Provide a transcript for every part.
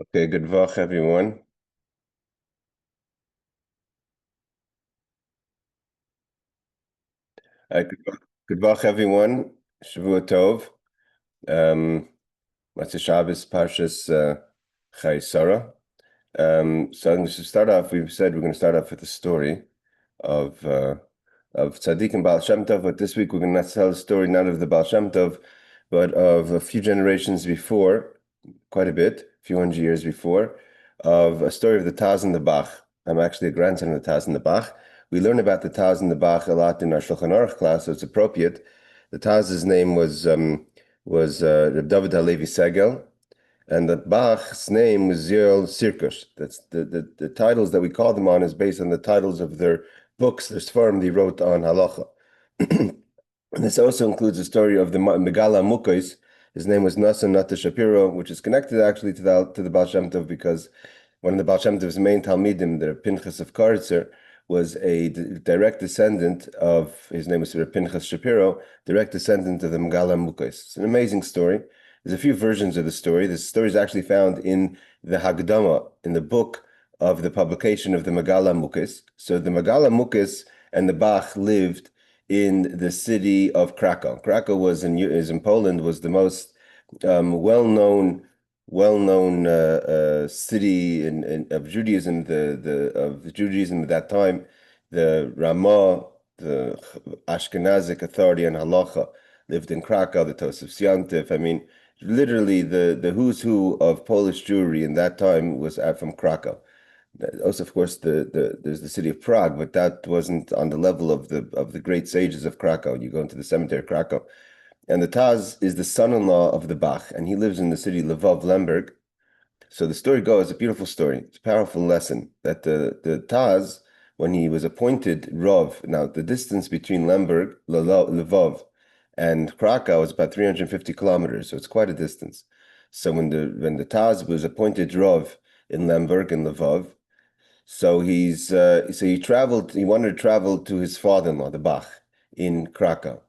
Okay, good vach, everyone. Good vach, everyone. Shavua Tov. Motzaei Shabbos Parshas Chai Sarah. So I'm going to start off. We've said we're going to start off with the story of Tzaddik and Baal Shem Tov. But this week we're going to tell the story not of the Baal Shem Tov, but of a few generations before, quite a bit, a few hundred years before, of a story of the Taz and the Bach. I'm actually a grandson of the Taz and the Bach. We learn about the Taz and the Bach a lot in our Shulchan Aruch class, so it's appropriate. The Taz's name was Reb David Halevi Segel, and the Bach's name was Yoel Sirkush. That's the titles that we call them on is based on the titles of their books, their Sfarim they wrote on halacha. And this also includes the story of the Megala Mukos. His name was Nasa Nata Shapiro, which is connected actually to the Baal Shem Tov, because one of the Baal Shem Tov's main Talmidim, the Pinchas of Karitzer, was a direct descendant of, his name was Pinchas Shapiro, direct descendant of the Megala Mukos. It's an amazing story. There's a few versions of the story. This story is actually found in the Hagdama, in the book of the publication of the Megala Mukos. So the Megala Mukos and the Bach lived in the city of Krakow. Krakow is in Poland, was the most well-known city of Judaism, of Judaism at that time. The Ramah, the Ashkenazic authority on halacha, lived in Krakow. The Tosef Siantif. I mean, literally the who's who of Polish Jewry in that time was from Krakow. Also, of course, there's the city of Prague, but that wasn't on the level of the great sages of Krakow. You go into the cemetery of Krakow, and the Taz is the son-in-law of the Bach, and he lives in the city Lvov, Lemberg. So the story goes, a beautiful story. It's a powerful lesson that the Taz, when he was appointed Rav, now the distance between Lemberg, Lvov, and Krakow is about 350 kilometers, so it's quite a distance. So when the Taz was appointed Rav in Lemberg and Lvov, so he traveled. He wanted to travel to his father-in-law, the Bach, in Krakow.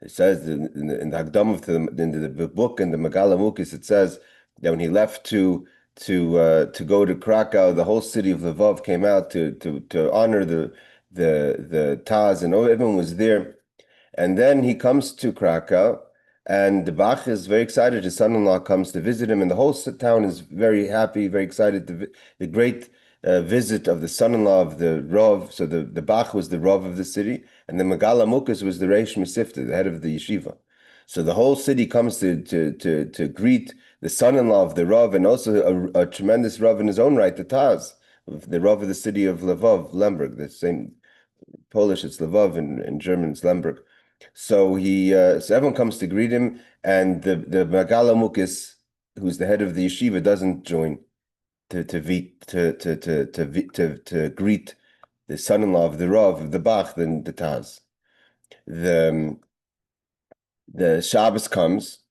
It says in the Hagdam of the book and the Megala Mukos, it says that when he left to go to Krakow, the whole city of Lvov came out to honor the Taz, and everyone was there. And then he comes to Krakow, and the Bach is very excited. His son-in-law comes to visit him, and the whole town is very happy, very excited. The great visit of the son-in-law of the Rav. So the Bach was the Rav of the city, and the Megala Mukos was the Reish Mesifta, the head of the yeshiva. So the whole city comes to greet the son-in-law of the Rav, and also a tremendous Rav in his own right, the Taz, the Rav of the city of Lvov, Lemberg, the same Polish, it's Lvov, and in German it's Lemberg. So so everyone comes to greet him, and the Megala Mukos, who's the head of the yeshiva, doesn't join to greet the son-in-law of the Rav of the Bach, then the Taz. The Shabbos comes,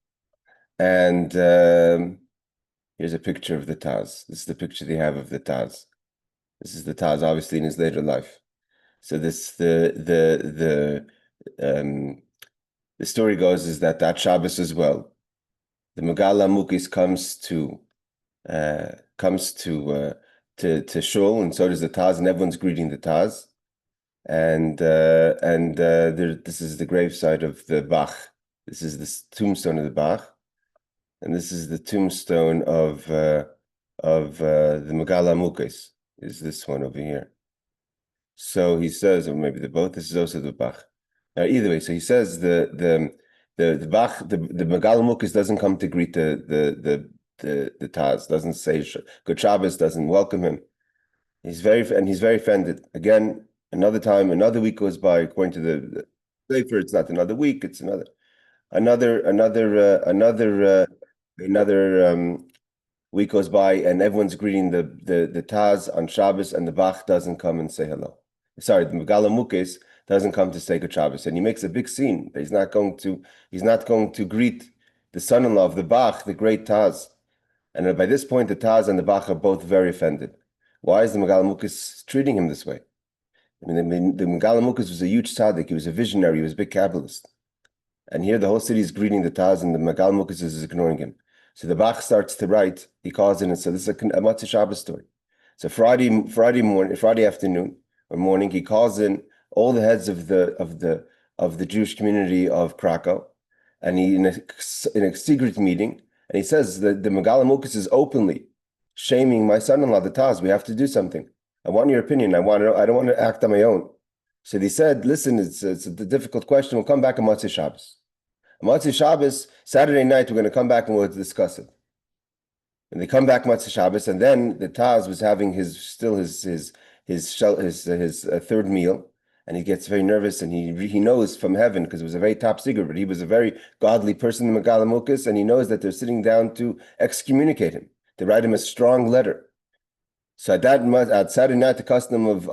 and here's a picture of the Taz. This is the picture they have of the Taz. This is the Taz, obviously in his later life. So the story goes is that Shabbos as well, the Megala Mukos comes to shul, and so does the Taz, and everyone's greeting the Taz, and this is the gravesite of the Bach. This is the tombstone of the Bach, and this is the tombstone of the Megala Mukos. Is this one over here? So he says, or maybe the both. This is also the Bach. Either way, so he says the Bach, the Megala Mukos doesn't come to greet the Taz, doesn't say Good Shabbos, doesn't welcome him. He's very offended. Again, another week goes by. According to the Sefer, it's not another week; it's another week goes by, and everyone's greeting the Taz on Shabbos, and the Bach doesn't come and say hello. Sorry, the Megala Mukos doesn't come to say Good Shabbos, and he makes a big scene. He's not going to greet the son-in-law of the Bach, the great Taz. And by this point, the Taz and the Bach are both very offended. Why is the Megala Mukos treating him this way? I mean, the Megala Mukos was a huge tzaddik. He was a visionary. He was a big Kabbalist. And here the whole city is greeting the Taz, and the Megala Mukos is ignoring him. So the Bach starts to write. He calls in and says, "This is a Motzaei Shabbos story." So Friday afternoon or morning, he calls in all the heads of the Jewish community of Krakow, and he in a secret meeting, and he says that the Megala Mukas is openly shaming my son-in-law, the Taz. We have to do something. I want your opinion. I don't want to act on my own. So he said, "Listen, it's a difficult question. We'll come back on Motzaei Shabbos. On Motzaei Shabbos, Saturday night, we're going to come back and we'll discuss it." And they come back Motzaei Shabbos, and then the Taz was having his third meal, and he gets very nervous, and he knows from heaven, because it was a very top secret, but he was a very godly person in the Megala Mukas, and he knows that they're sitting down to excommunicate him, to write him a strong letter. So at Saturday night, the custom of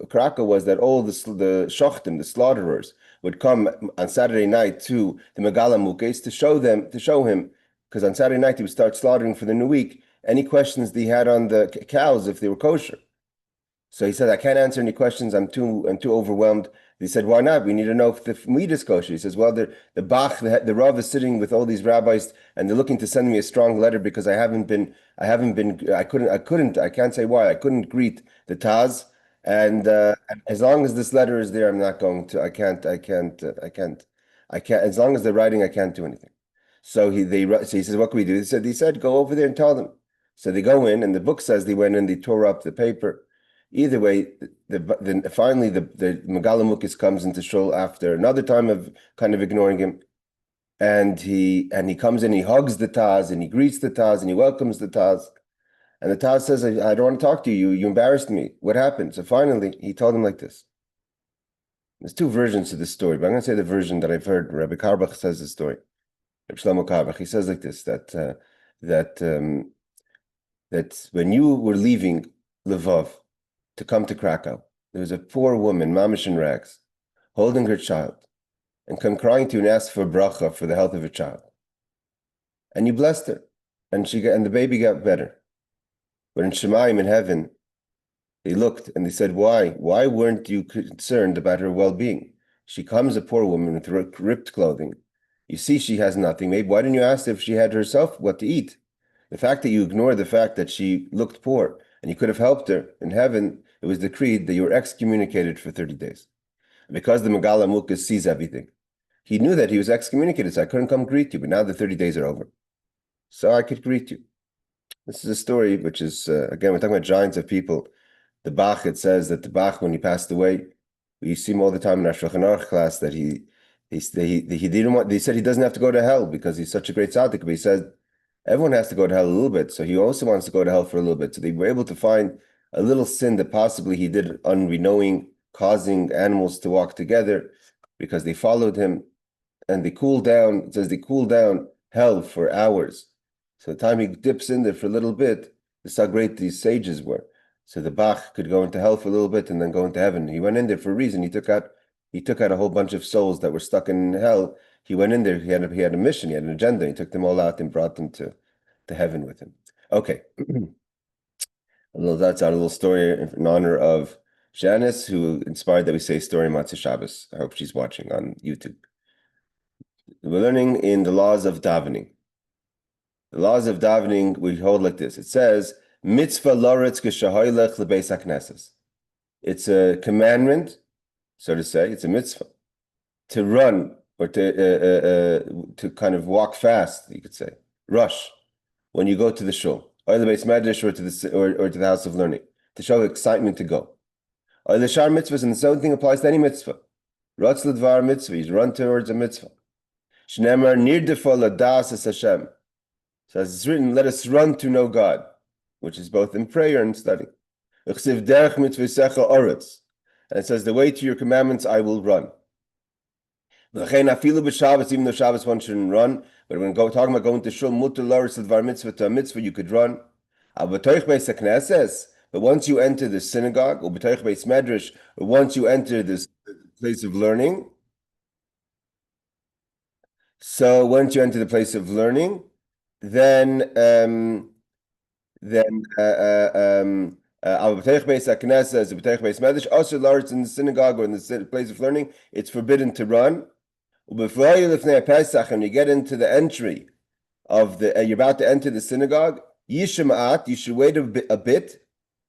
Krakow was that all the shochtim, the slaughterers, would come on Saturday night to the Megala Mukas to show him, because on Saturday night he would start slaughtering for the new week, any questions that he had on the cows if they were kosher. So he said, "I can't answer any questions. I'm too overwhelmed." They said, "Why not? We need to know if the meat is kosher." He says, "Well, the Bach, the Rav is sitting with all these rabbis, and they're looking to send me a strong letter because I can't say why, I couldn't greet the Taz, and as long as this letter is there, I'm not going to. I can't. As long as they're writing, I can't do anything." So he says, "What can we do?" He said, "Go over there and tell them." So they go in, and the book says they went in, they tore up the paper. Either way, finally the Megala Mukas comes into shul after another time of kind of ignoring him, and he comes in, he hugs the Taz, and he greets the Taz, and he welcomes the Taz, and the Taz says, "I don't want to talk to you. You embarrassed me. What happened?" So finally, he told him like this. There's two versions to this story, but I'm going to say the version that I've heard. Rabbi Karbach says the story. Rabbi Shlomo Karbach, he says like this, that when you were leaving Lvov to come to Krakow, there was a poor woman, mamish in rags, holding her child, and come crying to you and asked for bracha for the health of her child. And you blessed her, and the baby got better. But in Shemayim, in heaven, they looked and they said, "Why weren't you concerned about her well-being? She comes a poor woman with ripped clothing. You see she has nothing. Maybe why didn't you ask if she had herself what to eat? The fact that you ignore the fact that she looked poor and you could have helped her, in heaven, it was decreed that you were excommunicated for 30 days. Because the Megala Mukas sees everything, he knew that he was excommunicated, so I couldn't come greet you, but now the 30 days are over. So I could greet you." This is a story which is, again, we're talking about giants of people. The Bach, it says that the Bach, when he passed away, we see him all the time in our Shulchan Aruch class, that he didn't want, they said he doesn't have to go to hell because he's such a great tzaddik, but he said everyone has to go to hell a little bit, so he also wants to go to hell for a little bit. So they were able to find a little sin that possibly he did unbeknowing, causing animals to walk together because they followed him, and they cooled down. It says they cooled down hell for hours. So the time he dips in there for a little bit, this is how great these sages were. So the Bach could go into hell for a little bit and then go into heaven. He went in there for a reason. He took out a whole bunch of souls that were stuck in hell. He went in there. He had a mission. He had an agenda. He took them all out and brought them to heaven with him. Okay. That's our little story in honor of Janice, who inspired that we say story Motzaei Shabbos. I hope she's watching on YouTube. We're learning in the laws of davening. The laws of davening we hold like this. It says, "Mitzvah loretz geshahoylech lebeis hakneses." It's a commandment, so to say. It's a mitzvah to run or to kind of walk fast. You could say rush when you go to the shul, or the beis medrash, or to the house of learning, to show excitement to go. Or the shar mitzvahs, and the same thing applies to any mitzvah. Ratz ledvar mitzvah, you run towards a mitzvah. Shnemar nirdefa ladas es Hashem. So as it's written, let us run to know God, which is both in prayer and study. Uchsiv derech mitzvasecha oretz. And it says, the way to your commandments I will run. Even though Shabbos one shouldn't run, but when talking about going to shul, mutar loretz ledvar mitzvah, to a mitzvah you could run. But once you enter the synagogue, or once you enter this place of learning, so once you enter the place of learning, then in the synagogue or in the place of learning, it's forbidden to run. When you get into the entry you're about to enter the synagogue, yishma'at, you should wait a bit.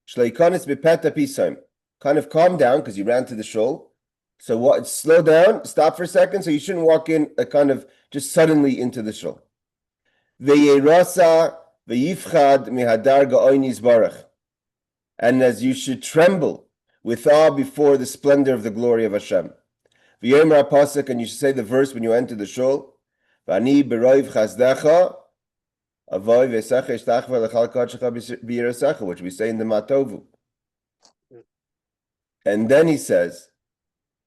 Shleikanis bepeta pisaim. Kind of calm down because you ran to the shul. So what? Slow down, stop for a second. So you shouldn't walk in kind of just suddenly into the shul. V'yerasa v'yifchad mihadar ga'oinis barach. And as you should tremble with awe before the splendor of the glory of Hashem. V'yomer pasuk, and you should say the verse when you enter the shul. V'ani b'roiv chazdecha avoy v'esecha eshtachva l'chal kadshecha b'yirasecha, which we say in the Matovu. And then he says,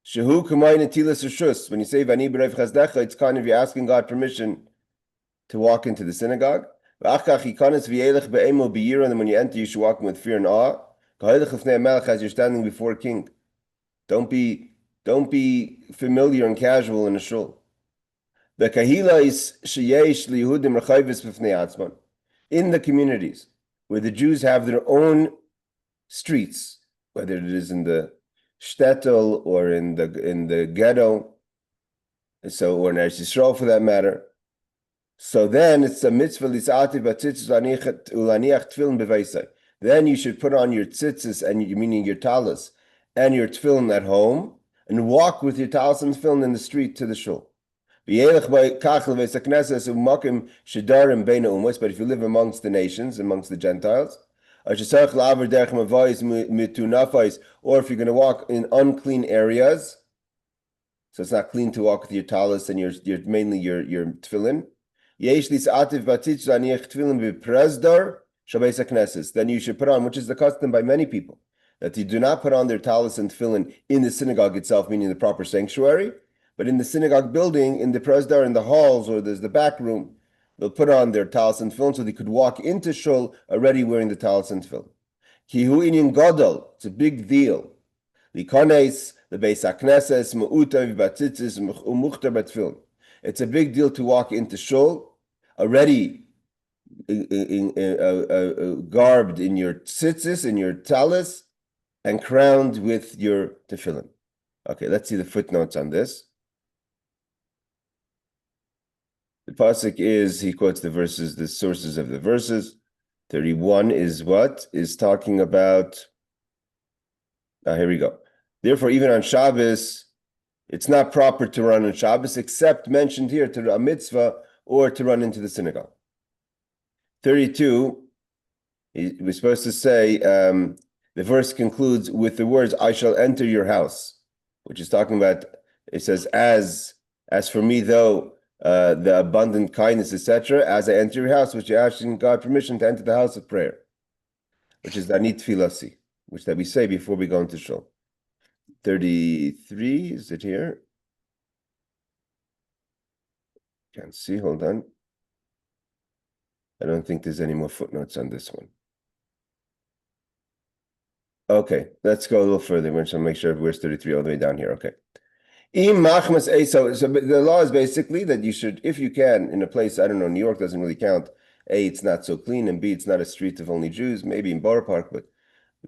Shehu Kumay Netilas Rishus. When you say Vani B'Rev Chazdecha, it's kind of you're asking God permission to walk into the synagogue. And then when you enter, you should walk in with fear and awe. As you're standing before a king. Don't be familiar and casual in a shul. The kahila is sheyesh liyehudim rechayvis b'fnei atzman. In the communities where the Jews have their own streets, whether it is in the shtetl or in the ghetto, or in Eretz Yisrael for that matter. So then it's a mitzvah lisativ b'tzitzis ulaniach tefillin b'veisai. Then you should put on your tzitzis, meaning your talis, and your tefillin at home, and walk with your talis and tefillin in the street to the shul. But if you live amongst the nations, amongst the Gentiles, or if you're going to walk in unclean areas, so it's not clean to walk with your talis and your mainly your tefillin. Then you should put on, which is the custom by many people, that you do not put on their talis and tefillin in the synagogue itself, meaning the proper sanctuary, but in the synagogue building, in the presdar, in the halls, or there's the back room, they'll put on their talis and tefillin so they could walk into shul already wearing the talis and tefillin. Kihu inyan gadol, it's a big deal. Likones, the beis hakneses, me'utav batzitzis, umuchtar batfillin. It's a big deal to walk into shul already garbed in your tzitzis, in your talis, and crowned with your tefillin. Okay, let's see the footnotes on this. The pasuk is, he quotes the verses, the sources of the verses. 31 is what? Is talking about, here we go. Therefore, even on Shabbos, it's not proper to run on Shabbos, except mentioned here to a mitzvah or to run into the synagogue. 32, we're supposed to say, the verse concludes with the words, I shall enter your house, which is talking about, it says, as for me, though, the abundant kindness, etc., as I enter your house, which you're asking God permission to enter the house of prayer, which is Danit Tefilasi, which that we say before we go into shul. 33, is it here? Can't see, hold on. I don't think there's any more footnotes on this one. Okay, let's go a little further. We're going to make sure where's 33 all the way down here. Okay. So the law is basically that you should, if you can, in a place, I don't know, New York doesn't really count. A, it's not so clean, and B, it's not a street of only Jews, maybe in Borough Park, but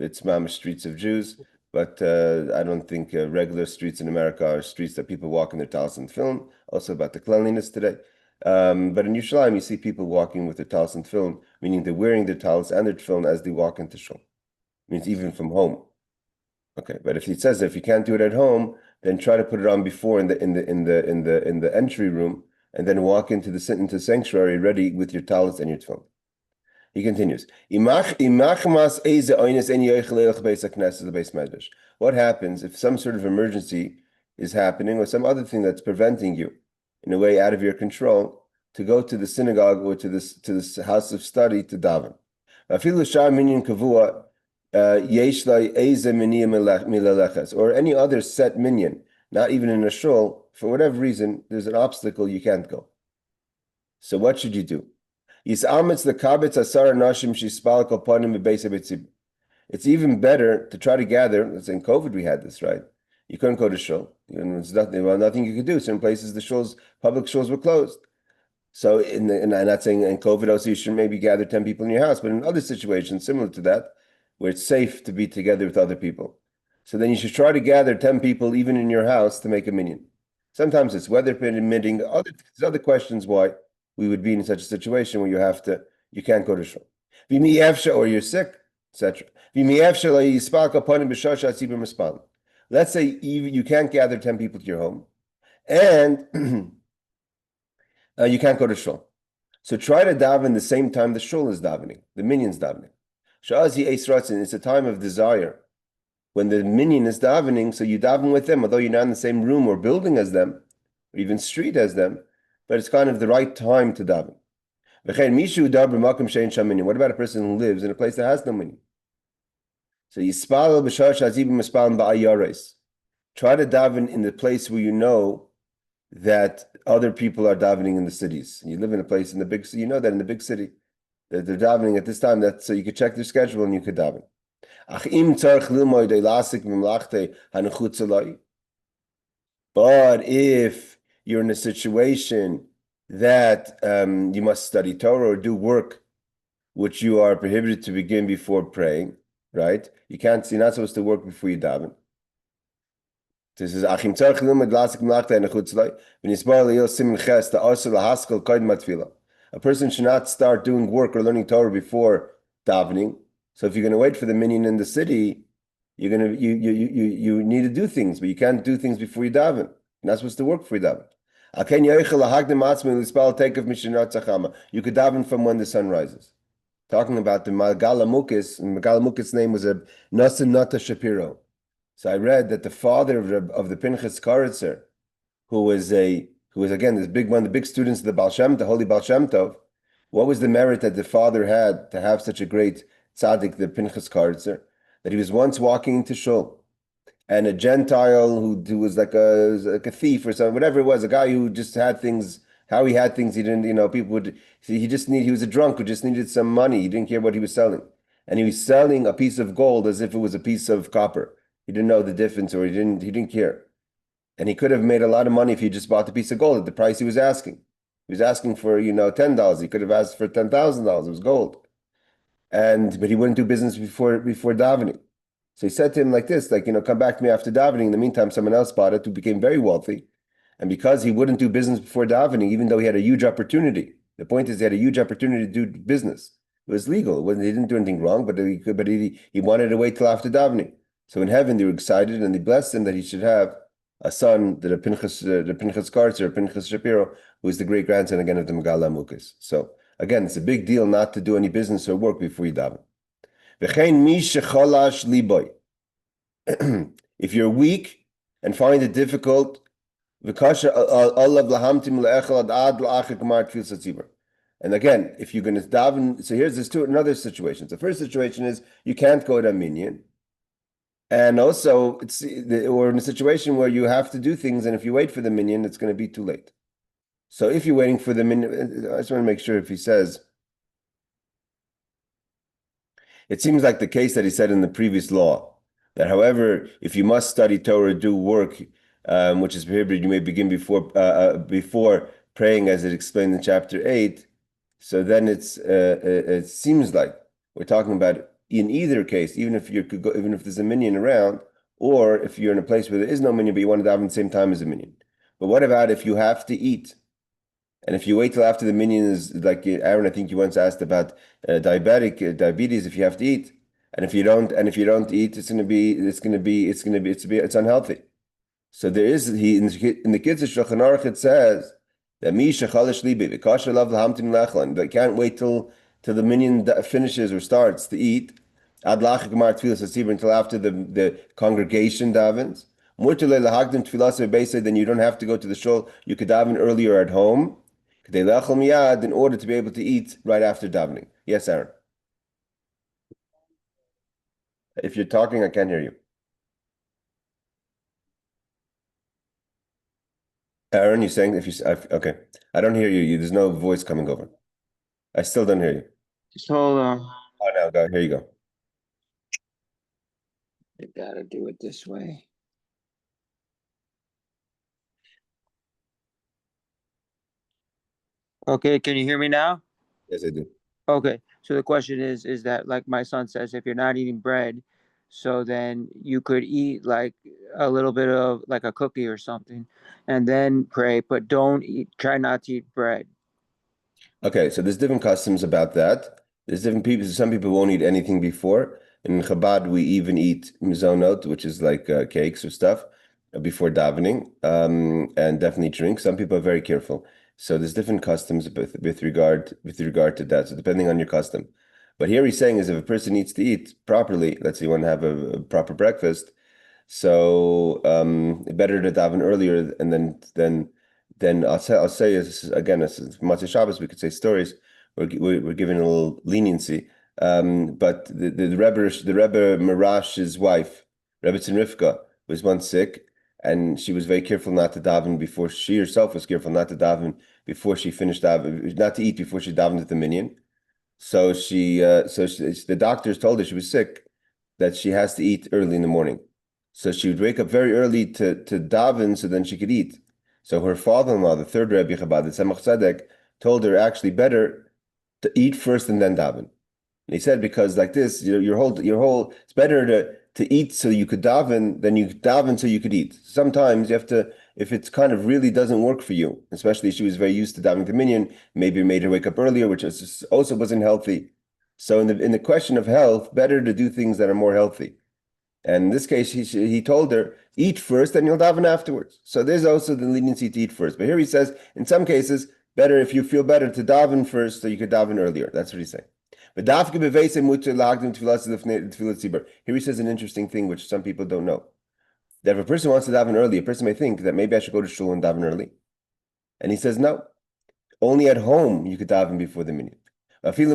it's mamish streets of Jews. But I don't think regular streets in America are streets that people walk in their talis and film. Also about the cleanliness today. But in Yerushalayim, you see people walking with their talis and film, meaning they're wearing their talis and their film as they walk into shul. Means even from home. Okay, but if it says that if you can't do it at home, then try to put it on before in the entry room, and then walk into the sanctuary ready with your talis and your tefillin. He continues. What happens if some sort of emergency is happening or some other thing that's preventing you, in a way out of your control, to go to the synagogue or to this house of study to daven? Or any other set minyan, not even in a shul, for whatever reason, there's an obstacle, you can't go. So what should you do? It's even better to try to gather. Let's say in COVID we had this, right? You couldn't go to shul. There's nothing you could do. Certain places the public shuls were closed. So and I'm not saying in COVID also you should maybe gather 10 people in your house, but in other situations similar to that, where it's safe to be together with other people. So then you should try to gather 10 people even in your house to make a minyan. Sometimes it's weather permitting. There's other questions why. we would be in such a situation where you can't go to shul. Or you're sick, etc. Let's say you can't gather 10 people to your home, and you can't go to shul. So try to daven the same time the shul is davening, the minyan's davening. It's a time of desire. When the minyan is davening, so you daven with them, although you're not in the same room or building as them, or even street as them, but it's kind of the right time to daven. What about a person who lives in a place that has no minyan? So try to daven in the place where you know that other people are davening in the cities. You live in a place in the big city, you know that in the big city that they're davening at this time. So you could check their schedule and you could daven. But if you're in a situation that you must study Torah or do work which you are prohibited to begin before praying, right? You're not supposed to work before you daven. This is a person should not start doing work or learning Torah before davening. So if you're going to wait for the minyan in the city, you need to do things, but you can't do things before you daven. You're not supposed to work before you daven. You could daven from when the sun rises. Talking about the Magalamukis, and Magalamukis' name was a Nasan Nata Shapiro. So I read that the father of the Pinchas Karitzer, who was again this big one of the big students of the Baal Shem, the holy Baal Shem Tov, what was the merit that the father had to have such a great tzaddik, the Pinchas Karitzer, that he was once walking into shul, and a Gentile who was like a thief or something, whatever it was, a guy who just had things. How he had things, he didn't, people would. He was a drunk who just needed some money. He didn't care what he was selling, and he was selling a piece of gold as if it was a piece of copper. He didn't know the difference, or he didn't care. And he could have made a lot of money if he just bought the piece of gold at the price he was asking. He was asking for, $10. He could have asked for $10,000. It was gold. But he wouldn't do business before davening. So he said to him like this, come back to me after davening. In the meantime, someone else bought it who became very wealthy. And because he wouldn't do business before davening, even though he had a huge opportunity, the point is he had a huge opportunity to do business. It was legal. He didn't do anything wrong, but he wanted to wait till after davening. So in heaven, they were excited and they blessed him that he should have a son, the Pinchas Karitzer, Pinchas Shapiro, who is the great grandson again of the Megala Mukis. So again, it's a big deal not to do any business or work before you daven. If you're weak and find it difficult, and again, if you're going to daven, so there's another situation. The first situation is you can't go to a minyan. And also, or in a situation where you have to do things, and if you wait for the minyan, it's going to be too late. So if you're waiting for the minyan, I just want to make sure if he says, it seems like the case that he said in the previous law, that however, if you must study Torah, do work, which is prohibited, you may begin before praying, as it explained in chapter 8. So then it seems like we're talking about in either case, even if there's a minyan around, or if you're in a place where there is no minyan, but you want to daven at the same time as a minyan. But what about if you have to eat? And if you wait till after the minyan is, like Aaron, I think you once asked about diabetes, if you have to eat. And if you don't eat, it's unhealthy. So there is, in the Kitzur Shulchan Aruch, it says that they can't wait till the minyan finishes or starts to eat until after the congregation davens. Then you don't have to go to the shul. You could daven earlier at home in order to be able to eat right after davening. Yes, Aaron. If you're talking, I can't hear you. Aaron, you're saying okay. I don't hear you. There's no voice coming over. I still don't hear you. Just hold on. Oh, no, go. Here you go. I gotta do it this way. Okay, can you hear me now? Yes, I do. Okay, so the question is that, like my son says, if you're not eating bread, so then you could eat like a little bit of like a cookie or something, and then pray, but try not to eat bread. Okay, so there's different customs about that. There's different people. Some people won't eat anything before. In Chabad, we even eat mizonot, which is like cakes or stuff, before davening, and definitely drink. Some people are very careful. So there's different customs with regard to that. So depending on your custom. But here he's saying is if a person needs to eat properly, let's say you want to have a proper breakfast, so better to daven earlier, and then I'll say is again, as Motzaei Shabbos, we could say stories. We're given a little leniency, but the Rebbe Marash's wife, Rebbe Rivka, was once sick, and she was very careful not to daven before she herself was careful not to daven before she finished daven, not to eat before she davened at the minyan. The doctors told her she was sick, that she has to eat early in the morning. So she would wake up very early to daven so then she could eat. So her father-in-law, the third Rebbe Chabad, the Tzemach Tzedek, told her actually better to eat first and then daven. And he said because like this, your whole it's better to eat so you could daven than you daven so you could eat. Sometimes you have to, if it's kind of really doesn't work for you, especially she was very used to davening the minyan, maybe it made her wake up earlier, which also wasn't healthy. So in the question of health, better to do things that are more healthy. And in this case, he told her, eat first, and you'll daven afterwards. So there's also the leniency to eat first. But here he says, in some cases, better if you feel better to daven first, so you could daven earlier. That's what he's saying. But here he says an interesting thing, which some people don't know. That if a person wants to daven early, a person may think that maybe I should go to shul and daven early. And he says, no, only at home you could daven before the minyan. You can't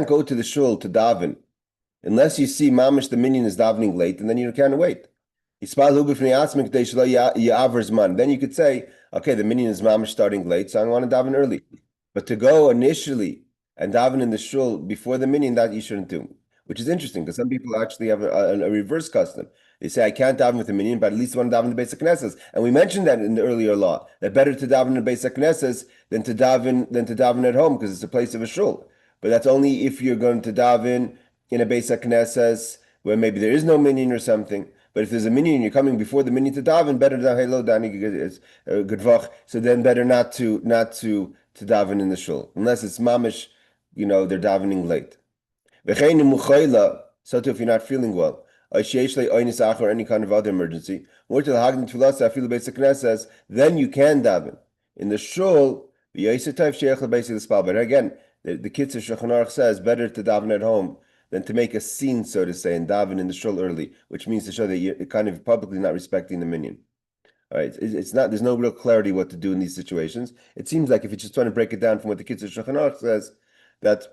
go to the shul to daven unless you see mamish the minyan is davening late, and then you can't wait. Then you could say, okay, the minyan is mamish starting late, so I want to daven early. But to go initially and daven in the shul before the minyan, that you shouldn't do. Which is interesting because some people actually have a reverse custom. They say, I can't daven with the minyan, but at least I want to daven in the Beis HaKnesses. And we mentioned that in the earlier law, that better to daven in the Beis HaKnesses than to daven at home because it's a place of a shul. But that's only if you're going to daven in a Beis HaKnesses where maybe there is no minyan or something. But if there's a minyan, you're coming before the minyan to daven, better than hello Dani good vach. So then better not to daven in the shul unless it's mamish, they're davening late. So too if you're not feeling well, or any kind of other emergency, then you can daven in the shul. But again, the Kitzur Shulchan Aruch says better to daven at home than to make a scene, so to say, and daven in the shul early, which means to show that you're kind of publicly not respecting the minyan. All right, it's not. There's no real clarity what to do in these situations. It seems like if you're just trying to break it down from what the Kitzur Shulchan Aruch says, that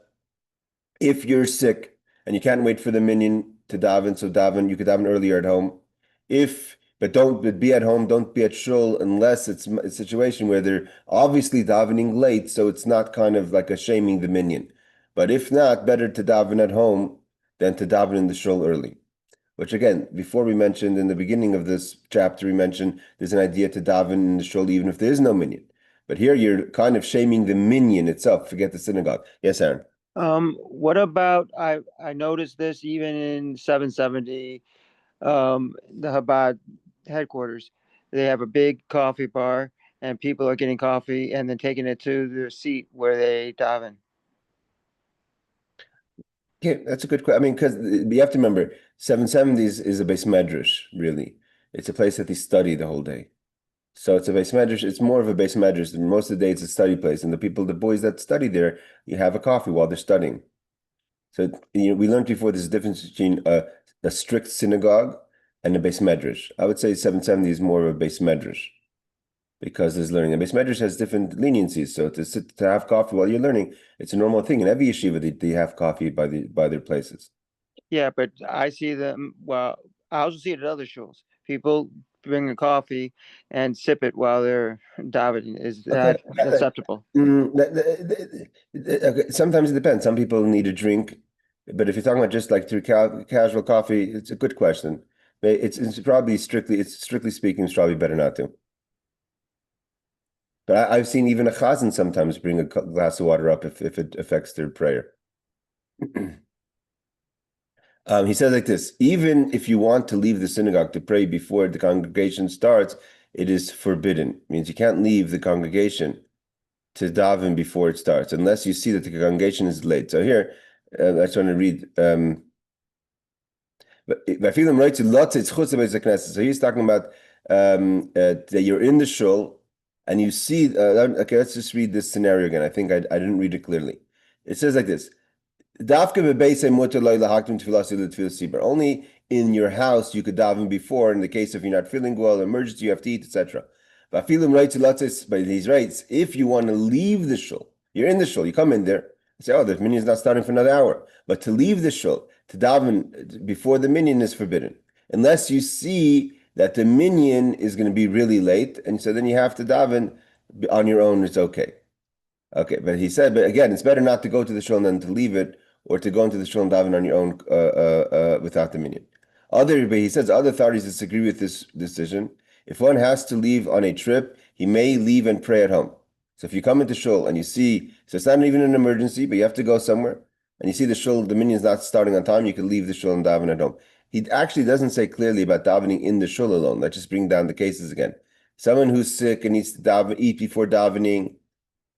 if you're sick and you can't wait for the minyan to daven, so daven, you could daven earlier at home. But be at home, don't be at shul unless it's a situation where they're obviously davening late, so it's not kind of like a shaming the minyan. But if not, better to daven at home than to daven in the shul early. Which again, before we mentioned in the beginning of this chapter, we mentioned there's an idea to daven in the shul even if there is no minyan. But here you're kind of shaming the minyan itself. Forget the synagogue. Yes, Aaron. What about I noticed this even in 770, the Chabad headquarters. They have a big coffee bar, and people are getting coffee and then taking it to their seat where they daven. Yeah, that's a good question. I mean, because you have to remember, 770s is a base medrash, really. It's a place that they study the whole day. So it's a base medrash. It's more of a base medrash. Most of the day, it's a study place. And the boys that study there, you have a coffee while they're studying. So we learned before there's a difference between a strict synagogue and a base medrash. I would say 770 is more of a base medrash because there's learning. A base medrash has different leniencies. So to have coffee while you're learning, it's a normal thing. In every yeshiva, they have coffee by their places. Yeah, but I see them. Well, I also see it at other shuls. People bring a coffee and sip it while they're davening. Is Okay. that acceptable? Okay. Sometimes it depends. Some people need a drink, but if you're talking about just like through casual coffee, it's a good question. It's probably strictly speaking, it's probably better not to. But I've seen even a chazan sometimes bring a glass of water up if it affects their prayer. He says like this: even if you want to leave the synagogue to pray before the congregation starts, it is forbidden. It means you can't leave the congregation to daven before it starts, unless you see that the congregation is late. So here, I just want to read. So he's talking about that you're in the shul and you see. Okay, let's just read this scenario again. I think I didn't read it clearly. It says like this: only in your house you could daven before. In the case if you're not feeling well, emergency, you have to eat, etc. But he's right. If you want to leave the shul, you're in the shul, you come in there, you say, "Oh, the minyan is not starting for another hour." But to leave the shul to daven before the minyan is forbidden, unless you see that the minyan is going to be really late, and so then you have to daven on your own. It's okay. Okay, but he said, but again, it's better not to go to the shul than to leave it, or to go into the shul and daven on your own without the minyan. But he says other authorities disagree with this decision. If one has to leave on a trip, he may leave and pray at home. So if you come into shul and you see, so it's not even an emergency, but you have to go somewhere, and you see the shul, the minyan's not starting on time, you can leave the shul and daven at home. He actually doesn't say clearly about davening in the shul alone. Let's just bring down the cases again. Someone who's sick and needs to eat before davening,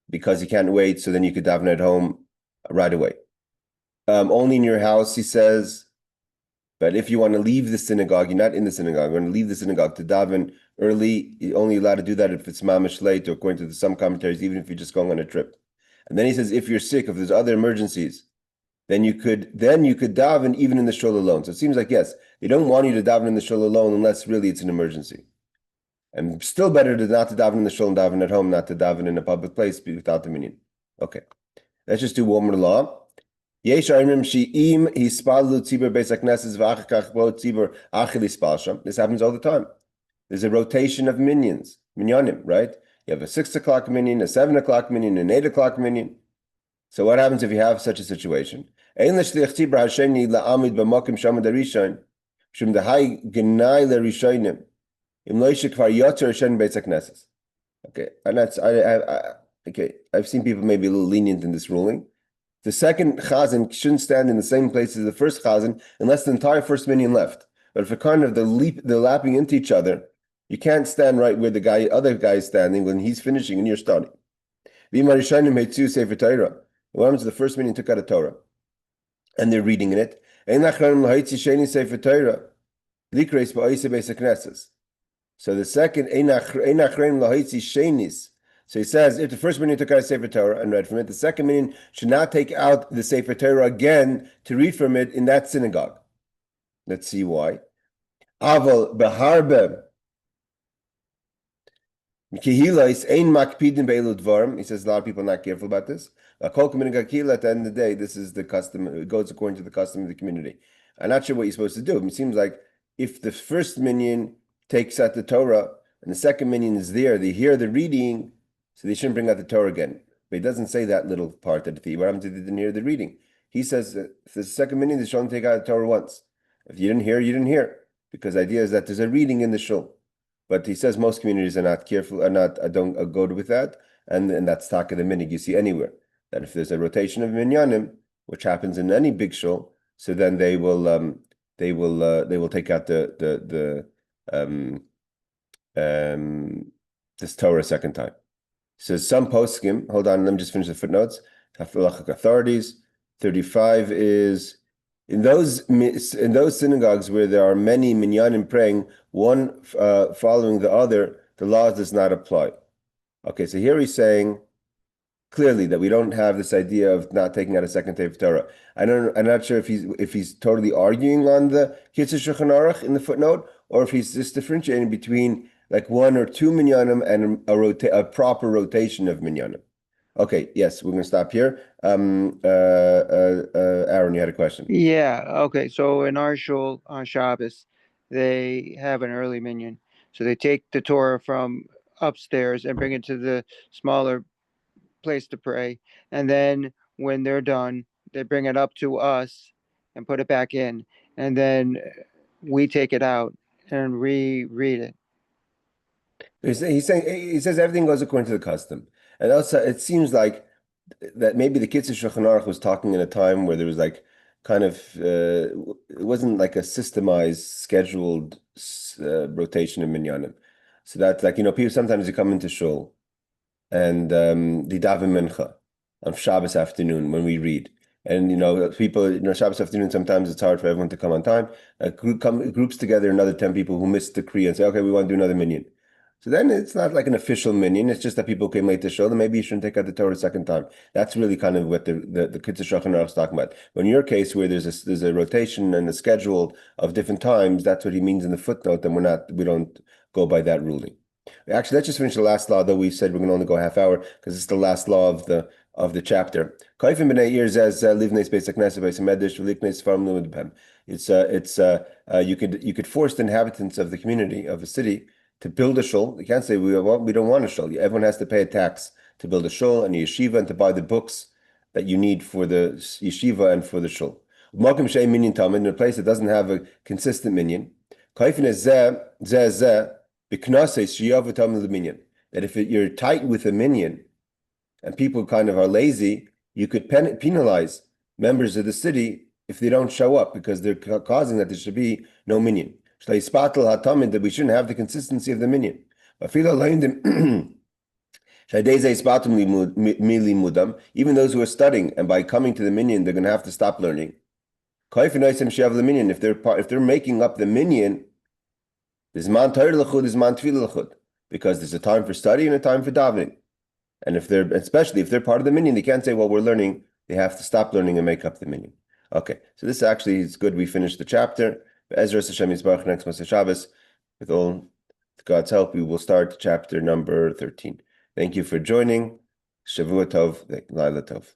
because you can't wait, so then you could daven at home right away. Only in your house, he says. But if you want to leave the synagogue, you're not in the synagogue, you're going to leave the synagogue to daven early, you're only allowed to do that if it's mamish late, or according to some commentaries, even if you're just going on a trip. And then he says, if you're sick, if there's other emergencies, then you could daven even in the shul alone. So it seems like, yes, they don't want you to daven in the shul alone unless really it's an emergency. And still better to not to daven in the shul and daven at home, not to daven in a public place without the minyan. Okay, let's just do one more law. This happens all the time. There's a rotation of minyanim, right? You have a 6 o'clock minyan, a 7 o'clock minyan, an 8 o'clock minyan. So what happens if you have such a situation? Okay, and okay. I've seen people maybe a little lenient in this ruling. The second chazan shouldn't stand in the same place as the first chazan unless the entire first minyan left. But if they're lapping into each other, you can't stand right where the other guy is standing when he's finishing and you're starting. What happens if the first minyan took out a Torah and they're reading in it? So the second, so he says, if the first minyan took out a Sefer Torah and read from it, the second minyan should not take out the Sefer Torah again to read from it in that synagogue. Let's see why. Aval beharbe kehilais ein makpidin be'elu dvarim. He says a lot of people are not careful about this. At the end of the day, this is the custom. It goes according to the custom of the community. I'm not sure what you're supposed to do. It seems like if the first minyan takes out the Torah and the second minyan is there, they hear the reading, so they shouldn't bring out the Torah again. But he doesn't say that little part at the what happens if they didn't hear the reading? He says that if the second minyan, they should only take out the Torah once. If you didn't hear, you didn't hear. Because the idea is that there's a reading in the shul. But he says most communities are not careful, don't go with that, and that's taka the minig you see anywhere. That if there's a rotation of minyanim, which happens in any big shul, so then they will take out this Torah a second time. So some poskim, hold on, let me just finish the footnotes. Halachic authorities, 35 is in those synagogues where there are many minyanim praying, one following the other, the law does not apply. Okay, so here he's saying clearly that we don't have this idea of not taking out a second Sefer Torah. I'm not sure if he's totally arguing on the Kitzur Shulchan Aruch in the footnote, or if he's just differentiating between like one or two minyanim and a proper rotation of minyanim. Okay, yes, we're going to stop here. Aaron, you had a question. Yeah. Okay. So in our shul on Shabbos, they have an early minyan. So they take the Torah from upstairs and bring it to the smaller place to pray. And then when they're done, they bring it up to us and put it back in. And then we take it out and reread it. He says everything goes according to the custom. And also, it seems like that maybe the Kitzur Shulchan Aruch was talking in a time where there was like kind of it wasn't like a systemized, scheduled rotation in minyanim. So that's like, people sometimes they come into shul and they daven mincha on Shabbos afternoon when we read. And people, Shabbos afternoon, sometimes it's hard for everyone to come on time. Groups together another 10 people who missed the Kriya and say, okay, we want to do another minyan. So then it's not like an official minyan. It's just that people came late to show. Then maybe you shouldn't take out the Torah a second time. That's really kind of what the Kitzur Shulchan Aruch is talking about. But in your case, where there's a rotation and a schedule of different times, that's what he means in the footnote. And we don't go by that ruling. Actually, let's just finish the last law, though we said we're going to only go half hour because it's the last law of the chapter. You could force the inhabitants of the community of a city to build a shul. You can't say we don't want a shul. Everyone has to pay a tax to build a shul and a yeshiva and to buy the books that you need for the yeshiva and for the shul. In a place that doesn't have a consistent minyan, that if you're tight with a minyan and people kind of are lazy, you could penalize members of the city if they don't show up because they're causing that there should be no minyan. That we shouldn't have the consistency of the minyan. Even those who are studying and by coming to the minyan, they're going to have to stop learning. If they're making up the minyan, there's man Torah l'chud, there's man tefilah l'chud, because there's a time for study and a time for davening. And especially if they're part of the minyan, they can't say, well, we're learning. They have to stop learning and make up the minyan. Okay, so this actually is good. We finished the chapter. Ezra Hashem Yisbarach next Motzaei Shabbos. With all God's help, we will start chapter number 13. Thank you for joining. Shavua Tov, Laila Tov.